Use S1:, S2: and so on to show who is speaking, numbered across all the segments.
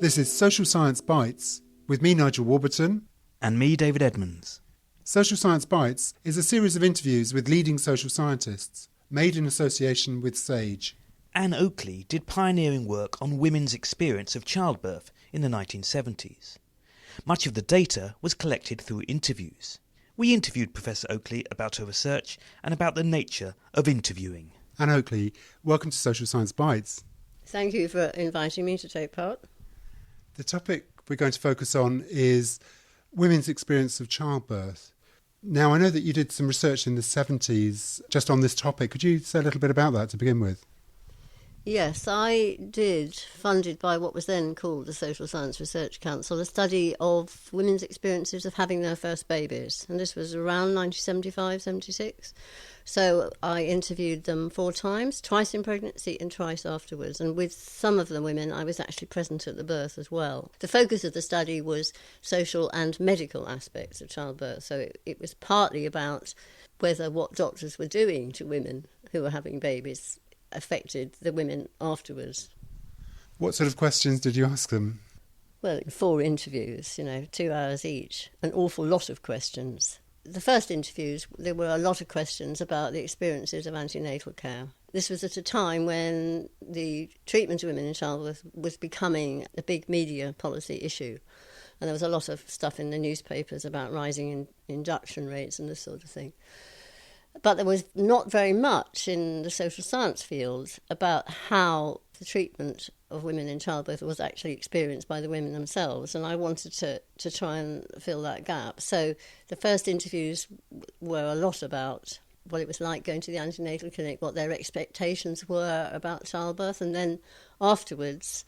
S1: This is Social Science Bites with me, Nigel Warburton.
S2: And me, David Edmonds.
S1: Social Science Bites is a series of interviews with leading social scientists, made in association with SAGE.
S2: Ann Oakley did pioneering work on women's experience of childbirth in the 1970s. Much of the data was collected through interviews. We interviewed Professor Oakley about her research and about the nature of interviewing.
S1: Ann Oakley, welcome to Social Science Bites.
S3: Thank you for inviting me to take part.
S1: The topic we're going to focus on is women's experience of childbirth. Now, I know that you did some research in the 70s just on this topic. Could you say a little bit about that to begin with?
S3: Yes, I did, funded by what was then called the Social Science Research Council, a study of women's experiences of having their first babies. And this was around 1975, 76. So I interviewed them 4 times, twice in pregnancy and twice afterwards. And with some of the women, I was actually present at the birth as well. The focus of the study was social and medical aspects of childbirth. So it was partly about whether what doctors were doing to women who were having babies affected the women afterwards.
S1: What sort of questions did you ask them?
S3: Well, 4 interviews, 2 hours each, an awful lot of questions. The first interviews, there were a lot of questions about the experiences of antenatal care. This was at a time when the treatment of women in childbirth was becoming a big media policy issue. And there was a lot of stuff in the newspapers about rising induction rates and this sort of thing. But there was not very much in the social science field about how the treatment of women in childbirth was actually experienced by the women themselves, and I wanted to try and fill that gap. So the first interviews were a lot about what it was like going to the antenatal clinic, what their expectations were about childbirth, and then afterwards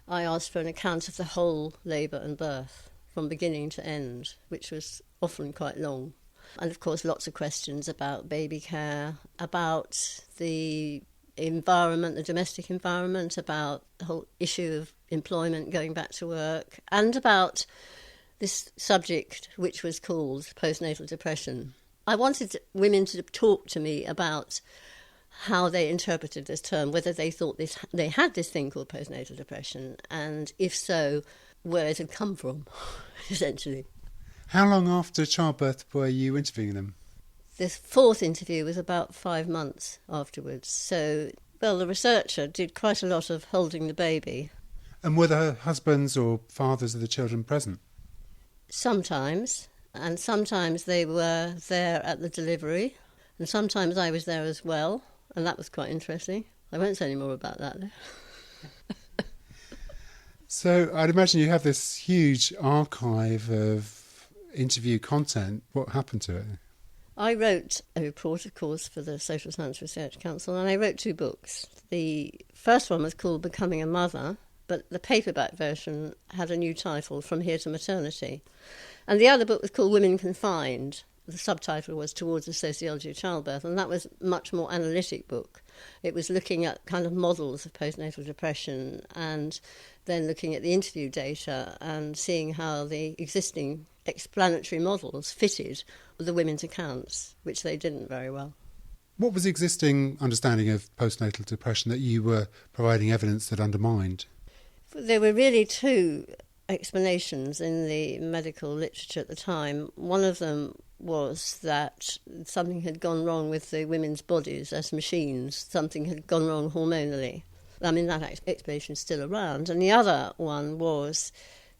S3: I asked for an account of the whole labour and birth, from beginning to end, which was often quite long. And of course lots of questions about baby care, about the environment, the domestic environment, about the whole issue of employment, going back to work, and about this subject which was called postnatal depression. I wanted women to talk to me about how they interpreted this term, whether they thought they had this thing called postnatal depression, and if so, where it had come from, essentially.
S1: How long after childbirth were you interviewing them?
S3: This 4th interview was about 5 months afterwards. So, well, the researcher did quite a lot of holding the baby.
S1: And were the husbands or fathers of the children present?
S3: Sometimes, and sometimes they were there at the delivery, and sometimes I was there as well, and that was quite interesting. I won't say any more about that, though.
S1: So I'd imagine you have this huge archive of interview content. What happened to it?
S3: I wrote a report, of course, for the Social Science Research Council, and I wrote 2 books. The first one was called Becoming a Mother, but the paperback version had a new title, From Here to Maternity. And the other book was called Women Confined. The subtitle was Towards the Sociology of Childbirth, and that was a much more analytic book. It was looking at kind of models of postnatal depression and then looking at the interview data and seeing how the existing explanatory models fitted the women's accounts, which they didn't very well.
S1: What was the existing understanding of postnatal depression that you were providing evidence that undermined?
S3: There were really 2 explanations in the medical literature at the time. One of them was that something had gone wrong with the women's bodies as machines. Something had gone wrong hormonally. I mean, that explanation is still around. And the other one was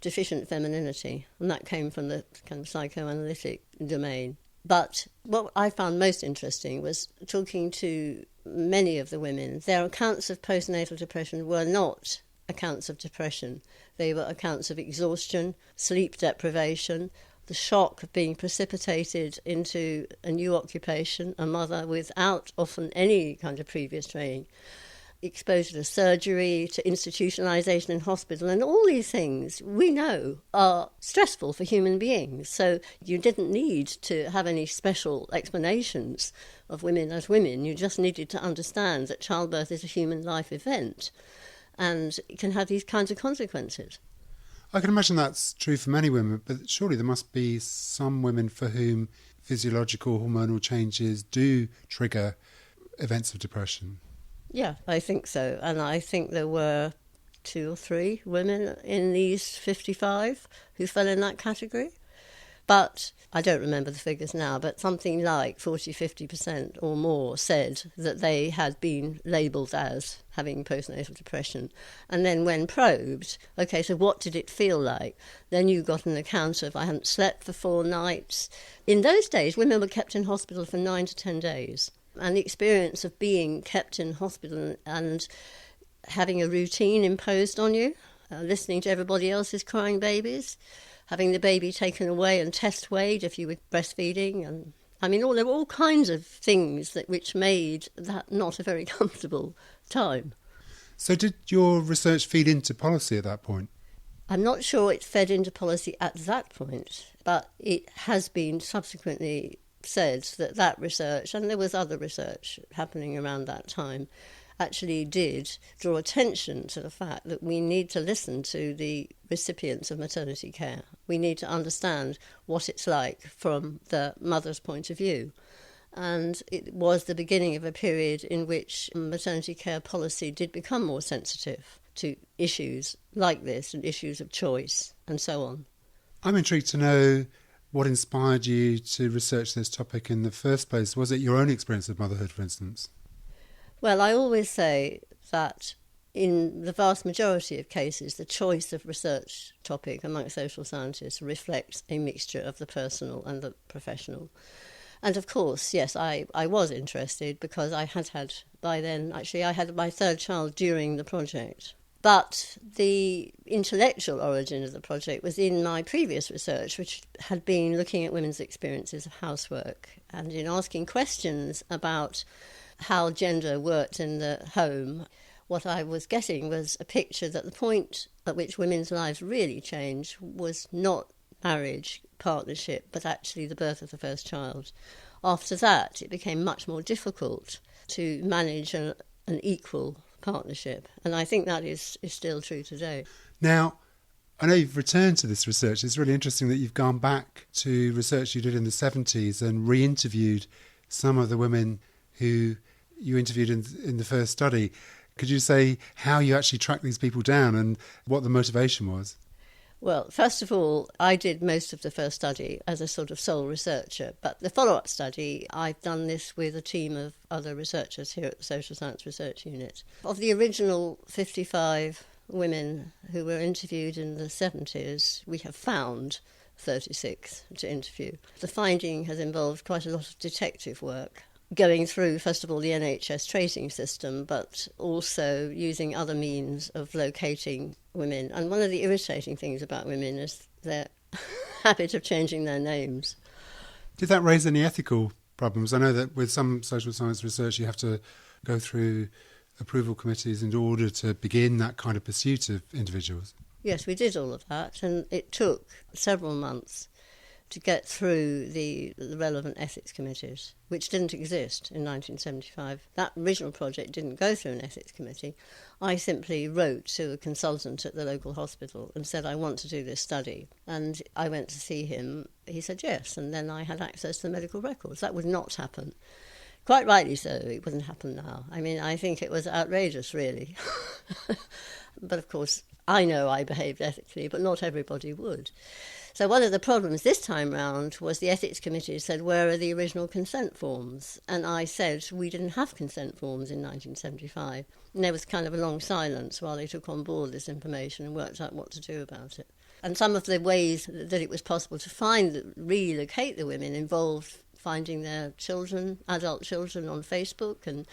S3: deficient femininity, and that came from the kind of psychoanalytic domain. But what I found most interesting was talking to many of the women. Their accounts of postnatal depression were not accounts of depression. They were accounts of exhaustion, sleep deprivation, the shock of being precipitated into a new occupation, a mother without often any kind of previous training, exposure to surgery, to institutionalisation in hospital, and all these things we know are stressful for human beings. So you didn't need to have any special explanations of women as women. You just needed to understand that childbirth is a human life event and it can have these kinds of consequences.
S1: I can imagine that's true for many women, but surely there must be some women for whom physiological hormonal changes do trigger events of depression.
S3: Yeah, I think so. And I think there were 2 or 3 women in these 55 who fell in that category. But I don't remember the figures now, but something like 40-50% or more said that they had been labelled as having postnatal depression. And then when probed, okay, so what did it feel like? Then you got an account of, I hadn't slept for 4 nights. In those days, women were kept in hospital for 9 to 10 days. And the experience of being kept in hospital and having a routine imposed on you, listening to everybody else's crying babies, having the baby taken away and test weighed if you were breastfeeding, and there were all kinds of things which made that not a very comfortable time.
S1: So did your research feed into policy at that point?
S3: I'm not sure it fed into policy at that point, but it has been subsequently said that research, and there was other research happening around that time, actually did draw attention to the fact that we need to listen to the recipients of maternity care. We need to understand what it's like from the mother's point of view. And it was the beginning of a period in which maternity care policy did become more sensitive to issues like this and issues of choice and so on.
S1: I'm intrigued to know what inspired you to research this topic in the first place. Was it your own experience of motherhood, for instance?
S3: Well, I always say that in the vast majority of cases, the choice of research topic among social scientists reflects a mixture of the personal and the professional. And of course, yes, I was interested because I had by then, actually I had my 3rd child during the project. But the intellectual origin of the project was in my previous research, which had been looking at women's experiences of housework and in asking questions about how gender worked in the home. What I was getting was a picture that the point at which women's lives really changed was not marriage, partnership, but actually the birth of the first child. After that, it became much more difficult to manage an equal partnership, and I think that is still true today.
S1: Now, I know you've returned to this research. It's really interesting that you've gone back to research you did in the 70s and re-interviewed some of the women who you interviewed in the first study. Could you say how you actually tracked these people down and what the motivation was?
S3: Well, first of all, I did most of the first study as a sort of sole researcher, but the follow-up study, I've done this with a team of other researchers here at the Social Science Research Unit. Of the original 55 women who were interviewed in the 70s, we have found 36 to interview. The finding has involved quite a lot of detective work, going through, first of all, the NHS tracing system, but also using other means of locating women. And one of the irritating things about women is their habit of changing their names.
S1: Did that raise any ethical problems? I know that with some social science research you have to go through approval committees in order to begin that kind of pursuit of individuals.
S3: Yes, we did all of that, and it took several months to get through the relevant ethics committees, which didn't exist in 1975. That original project didn't go through an ethics committee. I simply wrote to a consultant at the local hospital and said, I want to do this study. And I went to see him. He said yes, and then I had access to the medical records. That would not happen. Quite rightly so, it wouldn't happen now. I think it was outrageous, really. But of course, I know I behaved ethically, but not everybody would. So one of the problems this time round was the ethics committee said, where are the original consent forms? And I said, we didn't have consent forms in 1975. And there was kind of a long silence while they took on board this information and worked out what to do about it. And some of the ways that it was possible to relocate the women involved finding their children, adult children, on Facebook and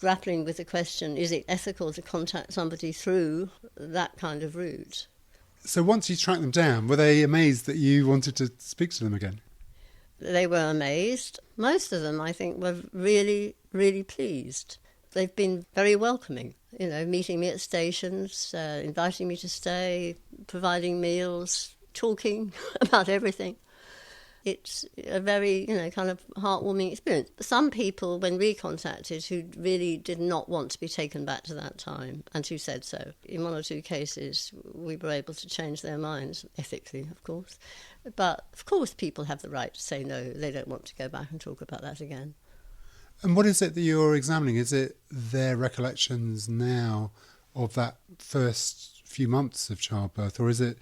S3: grappling with the question, is it ethical to contact somebody through that kind of route?
S1: So once you tracked them down, were they amazed that you wanted to speak to them again?
S3: They were amazed. Most of them, I think, were really, really pleased. They've been very welcoming, meeting me at stations, inviting me to stay, providing meals, talking about everything. It's a very, kind of heartwarming experience. But some people, when recontacted, who really did not want to be taken back to that time, and who said so. In 1 or 2 cases, we were able to change their minds, ethically, of course. But, of course, people have the right to say no. They don't want to go back and talk about that again.
S1: And what is it that you're examining? Is it their recollections now of that first few months of childbirth, or is it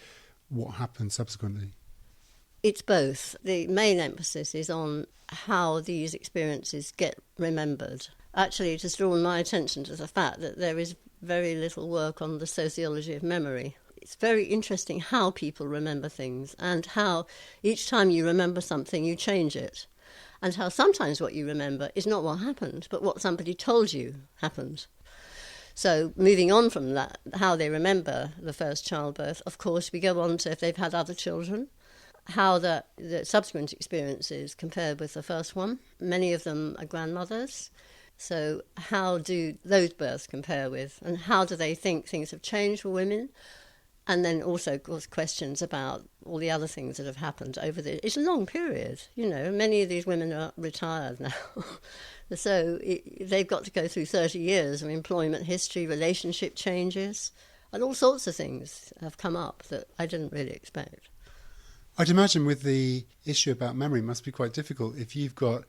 S1: what happened subsequently?
S3: It's both. The main emphasis is on how these experiences get remembered. Actually, it has drawn my attention to the fact that there is very little work on the sociology of memory. It's very interesting how people remember things, and how each time you remember something, you change it. And how sometimes what you remember is not what happened, but what somebody told you happened. So moving on from that, how they remember the first childbirth, of course, we go on to if they've had other children, how the subsequent experiences compare with the first one. Many of them are grandmothers. So how do those births compare with, and how do they think things have changed for women? And then also, of course, questions about all the other things that have happened over it's a long period, Many of these women are retired now. So they've got to go through 30 years of employment history, relationship changes, and all sorts of things have come up that I didn't really expect.
S1: I'd imagine with the issue about memory, it must be quite difficult if you've got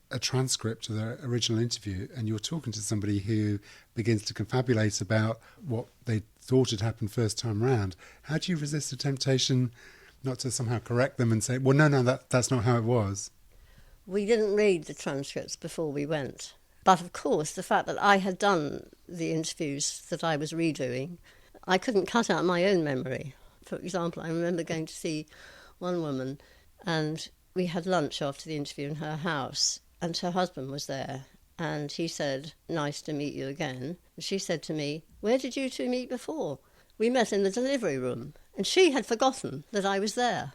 S1: a transcript of the original interview and you're talking to somebody who begins to confabulate about what they thought had happened first time round. How do you resist the temptation not to somehow correct them and say, well, no, that's not how it was?
S3: We didn't read the transcripts before we went. But of course, the fact that I had done the interviews that I was redoing, I couldn't cut out my own memory. For example, I remember going to see one woman, and we had lunch after the interview in her house, and her husband was there, and he said, "Nice to meet you again." And she said to me, "Where did you two meet before?" "We met in the delivery room," and she had forgotten that I was there.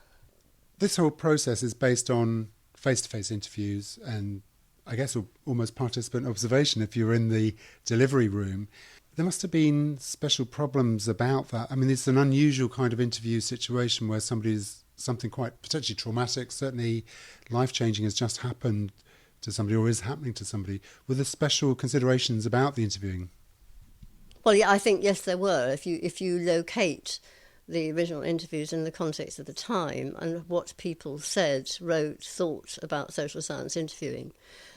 S1: This whole process is based on face-to-face interviews and I guess almost participant observation if you're in the delivery room. There must have been special problems about that. I mean, it's an unusual kind of interview situation where something quite potentially traumatic, certainly life-changing has just happened to somebody or is happening to somebody. Were there special considerations about the interviewing?
S3: Well, yeah, I think, yes, there were. If you locate the original interviews in the context of the time and what people said, wrote, thought about social science interviewing.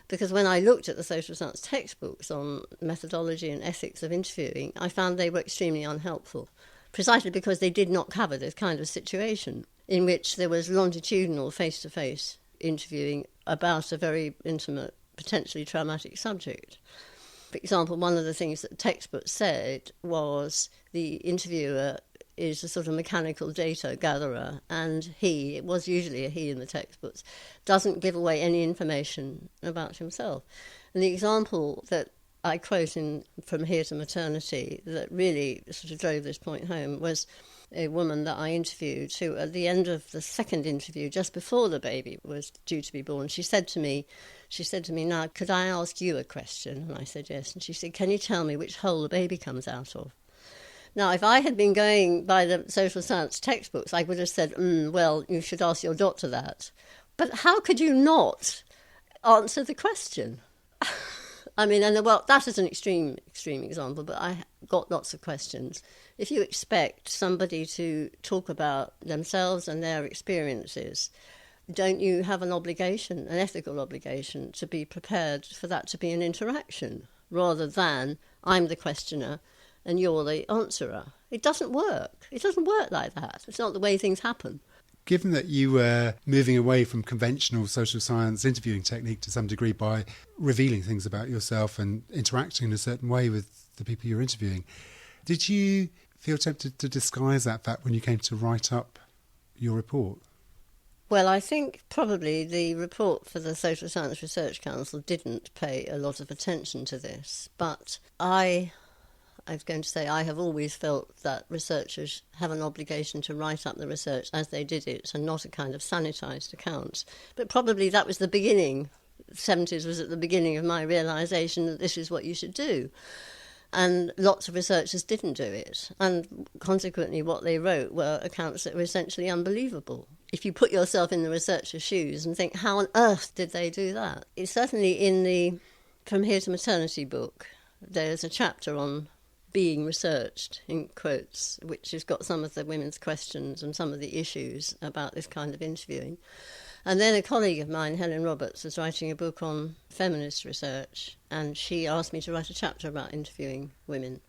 S3: Because when I looked at the social science textbooks on methodology and ethics of interviewing, I found they were extremely unhelpful, precisely because they did not cover this kind of situation in which there was longitudinal face-to-face interviewing about a very intimate, potentially traumatic subject. For example, one of the things that textbooks said was the interviewer is a sort of mechanical data gatherer, and it was usually a he in the textbooks, doesn't give away any information about himself. And the example that I quote from Here to Maternity that really sort of drove this point home was a woman that I interviewed who, at the end of the second interview, just before the baby was due to be born, she said to me, "Now, could I ask you a question?" And I said, "Yes." And she said, "Can you tell me which hole the baby comes out of?" Now, if I had been going by the social science textbooks, I would have said, well, you should ask your doctor that. But how could you not answer the question? I mean, that is an extreme example, but I got lots of questions. If you expect somebody to talk about themselves and their experiences, don't you have an ethical obligation, to be prepared for that to be an interaction, rather than I'm the questioner and you're the answerer? It doesn't work. It doesn't work like that. It's not the way things happen.
S1: Given that you were moving away from conventional social science interviewing technique to some degree by revealing things about yourself and interacting in a certain way with the people you're interviewing, did you feel tempted to disguise that fact when you came to write up your report?
S3: Well, I think probably the report for the Social Science Research Council didn't pay a lot of attention to this, but I was going to say I have always felt that researchers have an obligation to write up the research as they did it and not a kind of sanitised account. But probably that was the beginning. The 70s was at the beginning of my realisation that this is what you should do. And lots of researchers didn't do it. And consequently what they wrote were accounts that were essentially unbelievable. If you put yourself in the researcher's shoes and think, how on earth did they do that? It's certainly in the From Here to Maternity book, there's a chapter on being researched, in quotes, which has got some of the women's questions and some of the issues about this kind of interviewing. And then a colleague of mine, Helen Roberts, was writing a book on feminist research, and she asked me to write a chapter about interviewing women,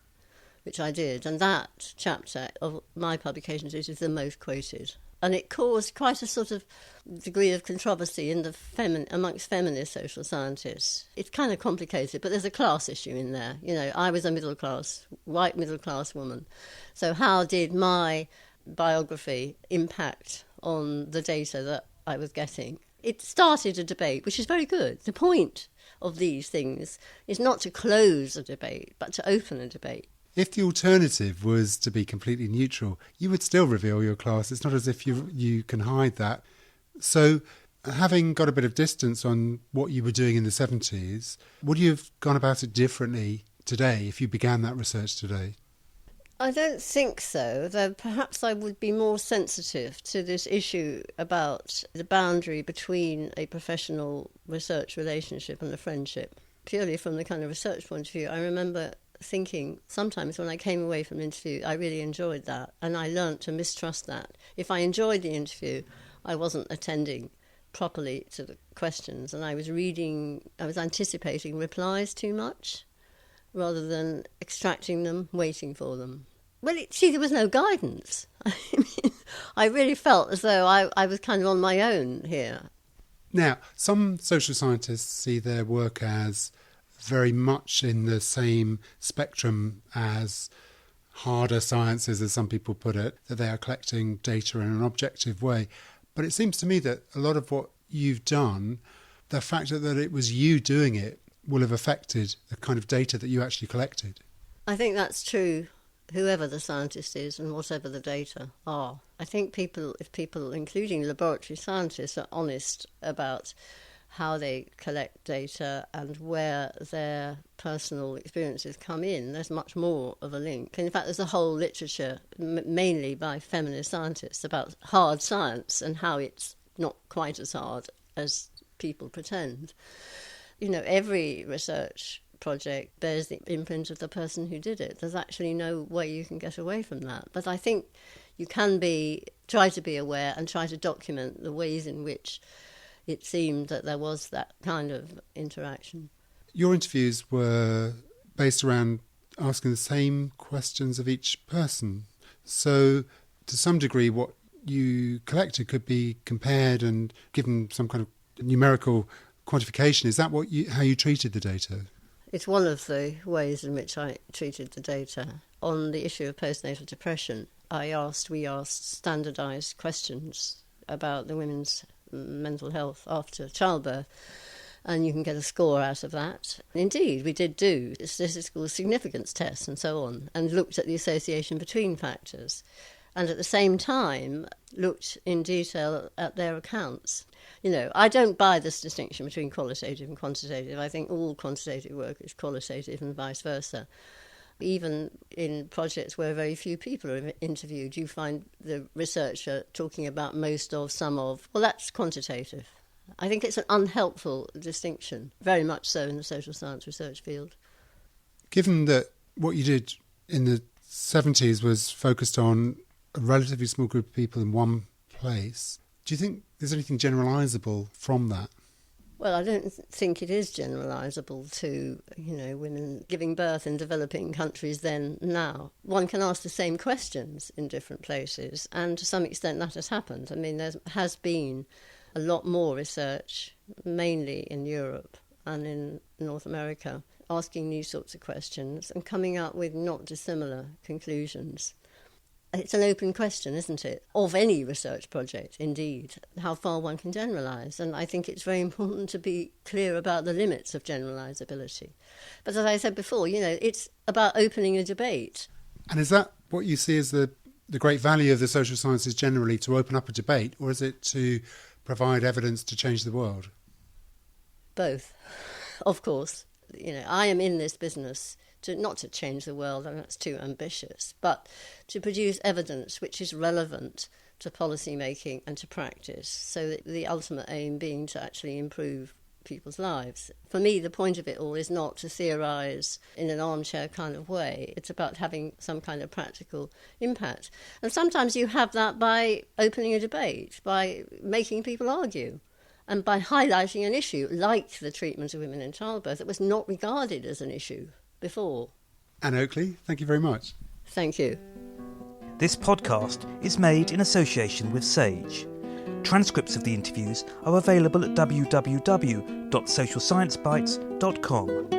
S3: which I did. And that chapter of my publications is the most quoted. And it caused quite a sort of degree of controversy in amongst feminist social scientists. It's kind of complicated, but there's a class issue in there. You know, I was a white middle class woman. So how did my biography impact on the data that I was getting? It started a debate, which is very good. The point of these things is not to close a debate, but to open a debate.
S1: If the alternative was to be completely neutral, you would still reveal your class. It's not as if you can hide that. So having got a bit of distance on what you were doing in the 70s, would you have gone about it differently today if you began that research today?
S3: I don't think so, though perhaps I would be more sensitive to this issue about the boundary between a professional research relationship and a friendship. Purely from the kind of research point of view, I remember thinking sometimes when I came away from an interview, I really enjoyed that, and I learnt to mistrust that. If I enjoyed the interview, I wasn't attending properly to the questions, and I was anticipating replies too much, rather than extracting them, waiting for them. Well, there was no guidance. I mean, I really felt as though I was kind of on my own here.
S1: Now, some social scientists see their work as very much in the same spectrum as harder sciences, as some people put it, that they are collecting data in an objective way. But it seems to me that a lot of what you've done, the fact that it was you doing it, will have affected the kind of data that you actually collected.
S3: I think that's true, whoever the scientist is and whatever the data are. I think if people, including laboratory scientists, are honest about how they collect data and where their personal experiences come in, there's much more of a link. In fact, there's a whole literature, mainly by feminist scientists, about hard science and how it's not quite as hard as people pretend. You know, every research project bears the imprint of the person who did it. There's actually no way you can get away from that. But I think you can try to be aware and try to document the ways in which it seemed that there was that kind of interaction.
S1: Your interviews were based around asking the same questions of each person. So to some degree, what you collected could be compared and given some kind of numerical quantification. Is that how you treated the data?
S3: It's one of the ways in which I treated the data. On the issue of postnatal depression, we asked standardised questions about the women's mental health after childbirth, and you can get a score out of that. Indeed, we did do statistical significance tests and so on, and looked at the association between factors, and at the same time looked in detail at their accounts. You know, I don't buy this distinction between qualitative and quantitative. I think all quantitative work is qualitative and vice versa. Even in projects where very few people are interviewed, you find the researcher talking about most of, some of. Well, that's quantitative. I think it's an unhelpful distinction, very much so in the social science research field.
S1: Given that what you did in the 70s was focused on a relatively small group of people in one place, do you think there's anything generalisable from that?
S3: Well, I don't think it is generalisable to, women giving birth in developing countries then now. One can ask the same questions in different places, and to some extent that has happened. I mean, there has been a lot more research, mainly in Europe and in North America, asking these sorts of questions and coming up with not dissimilar conclusions. It's an open question, isn't it, of any research project, indeed, how far one can generalise. And I think it's very important to be clear about the limits of generalisability. But as I said before, it's about opening a debate.
S1: And is that what you see as the great value of the social sciences generally, to open up a debate, or is it to provide evidence to change the world?
S3: Both, of course. I am in this business not to change the world, and that's too ambitious, but to produce evidence which is relevant to policy making and to practice, so that the ultimate aim being to actually improve people's lives. For me, the point of it all is not to theorise in an armchair kind of way. It's about having some kind of practical impact. And sometimes you have that by opening a debate, by making people argue, and by highlighting an issue like the treatment of women in childbirth that was not regarded as an issue before.
S1: Ann Oakley, thank you very much.
S3: Thank you.
S2: This podcast is made in association with SAGE. Transcripts of the interviews are available at www.socialsciencebites.com.